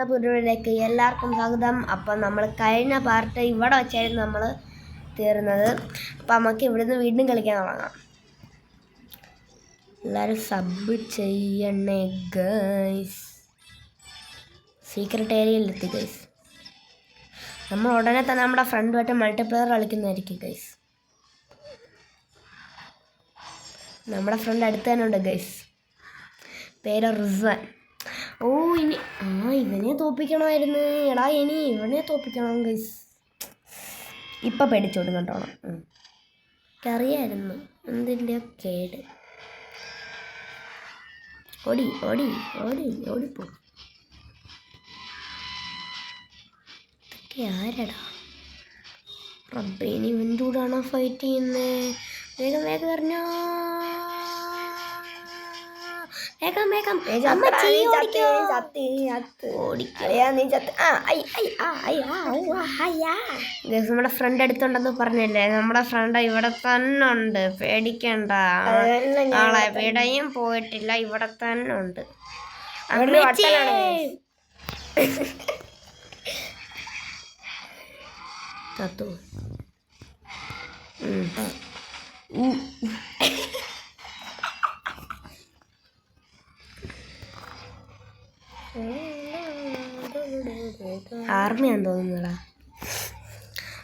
പുതിയതിലേക്ക് എല്ലാവർക്കും സ്വാഗതം. അപ്പം നമ്മൾ കഴിഞ്ഞ പാർട്ട് ഇവിടെ വെച്ചായിരുന്നു നമ്മൾ തീർന്നത്. അപ്പം നമുക്ക് ഇവിടുന്ന് വീണ്ടും കളിക്കാൻ തുടങ്ങാം. എല്ലാവരും സബ് ചെയ്യണേ ഗൈസ്. Secret ഏരിയയിലെത്തി guys. നമ്മൾ ഉടനെ തന്നെ നമ്മുടെ ഫ്രണ്ടുമായിട്ട് മൾട്ടിപ്ലെയർ കളിക്കുന്നതായിരിക്കും ഗൈസ്. നമ്മുടെ ഫ്രണ്ട് അടുത്ത് തന്നെ ഉണ്ട് ഗൈസ്. പേര് റിസ്വാൻ. ഓ ഇവനെ തോപ്പിക്കണമായിരുന്നു. എടാ ഇനി ഇവനെ തോപ്പിക്കണം ഗൈസ്. ഇപ്പം പേടിച്ചോടും കണ്ടോണം. എനിക്കറിയായിരുന്നു എന്തിൻ്റെയോ കേട്. ഓടിപ്പോ. ഇതൊക്കെ ആരടാ? റബ്ബേ, ഇനി ഇവൻ്റെ കൂടാണോ ഫൈറ്റ് ചെയ്യുന്നത്? വേഗം പറഞ്ഞോ. വേഗം നമ്മുടെ ഫ്രണ്ട് അടുത്തുണ്ടെന്ന് പറഞ്ഞല്ലേ. നമ്മുടെ ഫ്രണ്ട് ഇവിടെ തന്നെ ഉണ്ട്, പേടിക്കണ്ട. നാളെ എവിടെയും പോയിട്ടില്ല, ഇവിടെ തന്നെ ഉണ്ട്. തത്തു ആർമിയാന്ന് തോന്നുന്നടാ.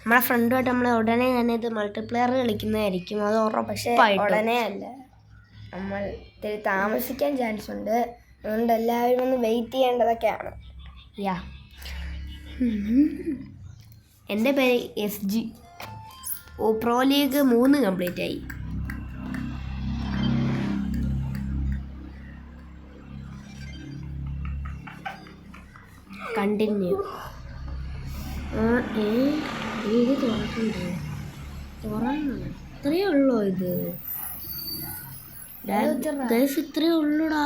നമ്മളെ ഫ്രണ്ടുമായിട്ട് നമ്മൾ ഉടനെ തന്നെ ഇത് മൾട്ടിപ്ലെയർ കളിക്കുന്നതായിരിക്കും. അത് ഉറപ്പായിട്ടും. ഉടനെ അല്ല, നമ്മൾ ഇത്തിരി താമസിക്കാൻ ചാൻസ് ഉണ്ട്. അതുകൊണ്ട് എല്ലാവരും ഒന്ന് വെയിറ്റ് ചെയ്യേണ്ടതൊക്കെയാണ്. എൻ്റെ പേര് SG. പ്രോ ലീഗ് 3 കംപ്ലീറ്റ് ആയി. കണ്ടിന്യൂ. ഇത് തുറക്കണ്ടേ? ഇത്രയേ ഉള്ളൂ. ഇത് ഇത്രയേ ഉള്ളൂടാ.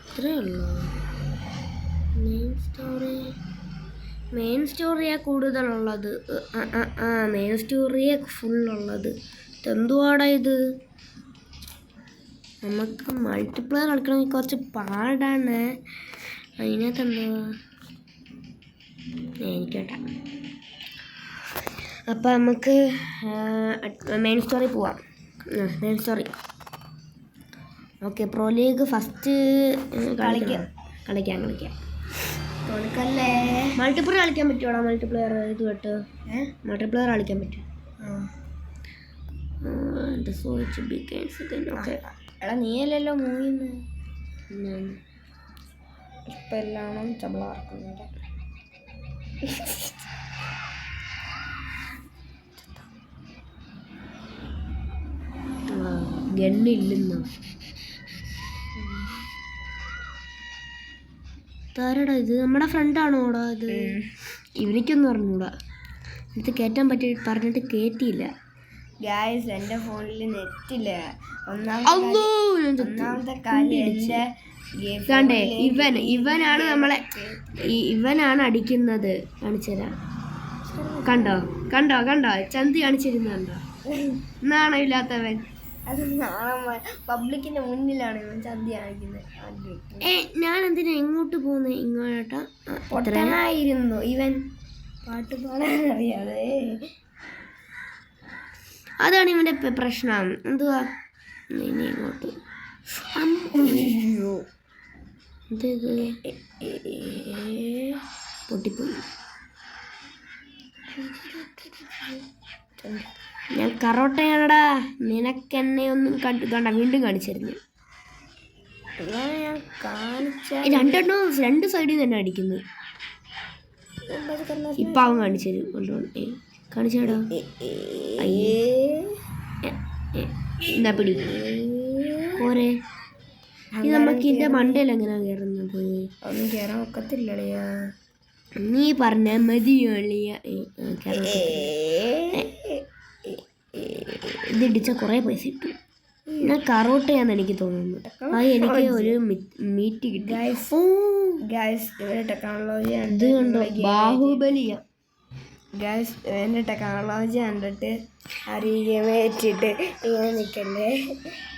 ഇത്രയേ ഉള്ളൂ. മെയിൻ സ്റ്റോറിയാ കൂടുതലുള്ളത്. മെയിൻ സ്റ്റോറിയാ ഫുള്ളുള്ളത്. ഇതെന്തുവാടാ ഇത്? നമുക്ക് മൾട്ടിപ്ലെയർ കളിക്കണമെങ്കിൽ കുറച്ച് പാടാണ്. അതിനകത്ത് എന്തുവാ എനിക്കോട്ട. അപ്പം നമുക്ക് മെയിൻ സ്റ്റോറി പോവാം. Main story okay. Pro league first കളിക്കാം. കൊടുക്കല്ലേ. മൾട്ടിപ്ലെയർ കളിക്കാൻ പറ്റുമോടാ? മൾട്ടിപ്ലെയർ ഇത് കേട്ട് മൾട്ടിപ്ലെയർ കളിക്കാൻ പറ്റും. ഓക്കെ. എടാ നീയല്ലല്ലോ മൂവിന്ന്. ഇപ്പം എല്ലാം ചമ്പളാർക്കുന്നുണ്ട്. ഗണ്ണില്ലെന്നോ? താരടാ ഇത്? നമ്മുടെ ഫ്രണ്ടാണോടാ ഇത്? ഇവനിക്കൊന്നും അറിഞ്ഞൂടാ. ഇത് കയറ്റാൻ പറ്റി പറഞ്ഞിട്ട് കയറ്റിയില്ല ഗായ്സ്. എൻ്റെ ഫോണിൽ നെറ്റില്ല. ഒന്നാമത്തെ കാര്യം കണ്ടേ, ഇവനാണ് നമ്മളെ, ഇവനാണ് അടിക്കുന്നത്. കാണിച്ചുതരാം. കണ്ടോ ചന്തി കാണിച്ചിരുന്നുണ്ടോ? നാണമില്ലാത്തവൻ. അത് പബ്ലിക്കിന്റെ മുന്നിലാണ് ഇവൻ ചന്തി കാണിക്കുന്നത്. ഞാൻ എന്തിനാ എങ്ങോട്ട് പോകുന്നത്? ഇങ്ങോട്ടാ പൊട്ടനായിരുന്നു ഇവൻ. പാട്ട് പാടാൻ അറിയാതെ. അതാണ് ഇവന്റെ പ്രശ്നം. എന്തുവാ ഇനി ഇങ്ങോട്ട് പൊട്ടിപ്പോയി. ഞാൻ കറോട്ടയാണടാ. നിനക്കെന്നെ ഒന്നും കണ്ട വീണ്ടും കാണിച്ചിരുന്നു. ഞാൻ രണ്ട് സൈഡിൽ തന്നെ അടിക്കുന്നു. ഇപ്പം അവൻ കാണിച്ചു തരും. കൊണ്ടുപോകണം. കാണിച്ചേടാ. എന്താ പിടി പോരെ. ഇത് നമുക്ക് ഇതിൻ്റെ മണ്ടയിൽ എങ്ങനെയാ കയറുന്നത്? ഒന്നും കയറാൻ ഒക്കത്തില്ലളിയാ. നീ പറഞ്ഞ മതിയോളിയ. ഇതിടിച്ച കുറേ പൈസ കിട്ടും. ഞാൻ കറോട്ടയാന്ന് എനിക്ക് തോന്നുന്നു. അത് എനിക്ക് ഒരു മീറ്റ് കിട്ടി. ടെക്നോളജി ഇത് കണ്ടോ? ബാഹുബലിയാ ഗൈസ്. എൻ്റെ ടെക്നോളജി കണ്ടിട്ട് അറിയുകയും വെച്ചിട്ട് ഇങ്ങനെ നിൽക്കല്ലേ.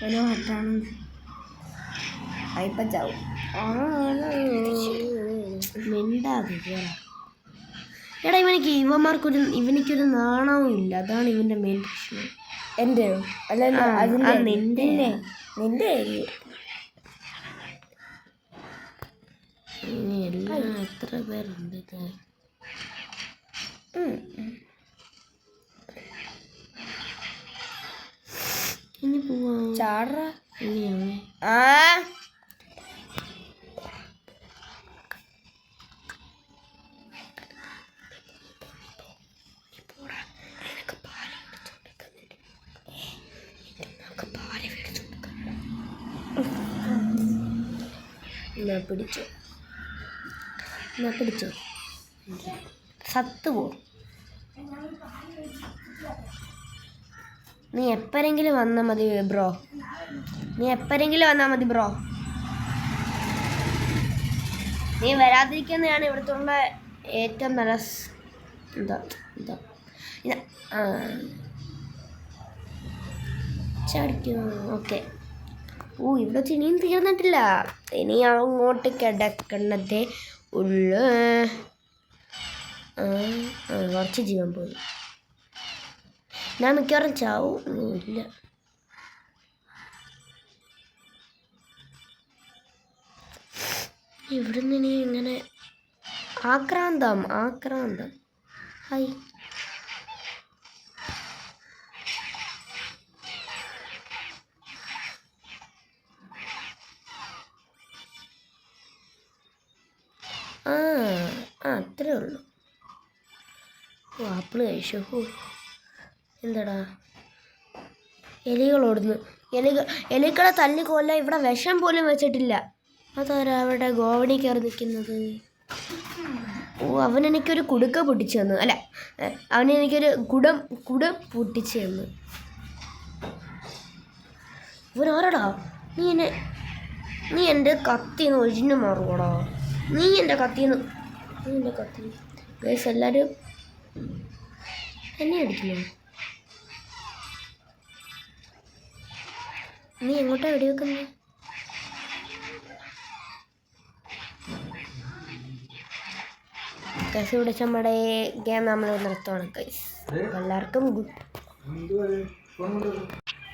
ഓരോ വട്ടാണ്. ഇപ്പം ചാവും. മിണ്ടാതിരിക്കടാ. എടാ ഇവനിക്കൊരു നാണവും ഇല്ല. അതാണ് ഇവന്റെ മെയിൻ പ്രശ്നം. എൻ്റെയോ? അല്ല അതിൻ്റെ നിന്റെ നിന്റെ എല്ലാം എത്ര പേരുണ്ട് ഇത്? ഇനി പോവാ ചാടറ. ഇനിയാവേ ആ പിടിച്ചോ സത്ത് പോ. നീ എപ്പോഴെങ്കിലും വന്നാൽ മതി ബ്രോ. നീ വരാതിരിക്കുന്നതാണ് ഇവിടുത്തുള്ള ഏറ്റവും നല്ല ചടിക്കും. ഓക്കെ. ഇവിടെ ഇനിയും തീർന്നിട്ടില്ല. ഇനി അങ്ങോട്ട് കിടക്കുന്നതേ ഉള്ളു. കുറച്ച് ജീവൻ പോയി. ഞാൻ മിക്കവാറും ചാവും. ഇല്ല, ഇവിടുന്ന് ഇനി ഇങ്ങനെ ആക്രാന്തം. ഹായ്. അത്രേ ഉള്ളൂ. ആപ്പിള് കഴിച്ചു. എന്താടാ എലികളോടുന്നു. എലികളെ തല്ലിക്കൊല്ല. ഇവിടെ വിഷം പോലും വെച്ചിട്ടില്ല. അതാരാ അവിടെ ഗോവണി കയറി നിൽക്കുന്നത്? അവനെനിക്കൊരു കുടുക്ക പൊട്ടിച്ചു തന്നു. അല്ല, അവനെനിക്കൊരു കുടം പൊട്ടിച്ചു തന്നു. ഇവനാരടാ? നീ എൻ്റെ കത്തിന്ന് ഒഴിഞ്ഞു മാറുകടാ. നീ എൻ്റെ കത്തി. ഗൈസ്, എല്ലാവരും എന്നെ അടിക്കുന്നു. നീ എങ്ങോട്ടാ വെടി വെക്കുന്നത്? ഗൈസ്, ഇവിടെ നമ്മുടെ ഗെയിം നമ്മൾ നിർത്തുവാണ് ഗൈസ്. എല്ലാവർക്കും ഗുഡ്.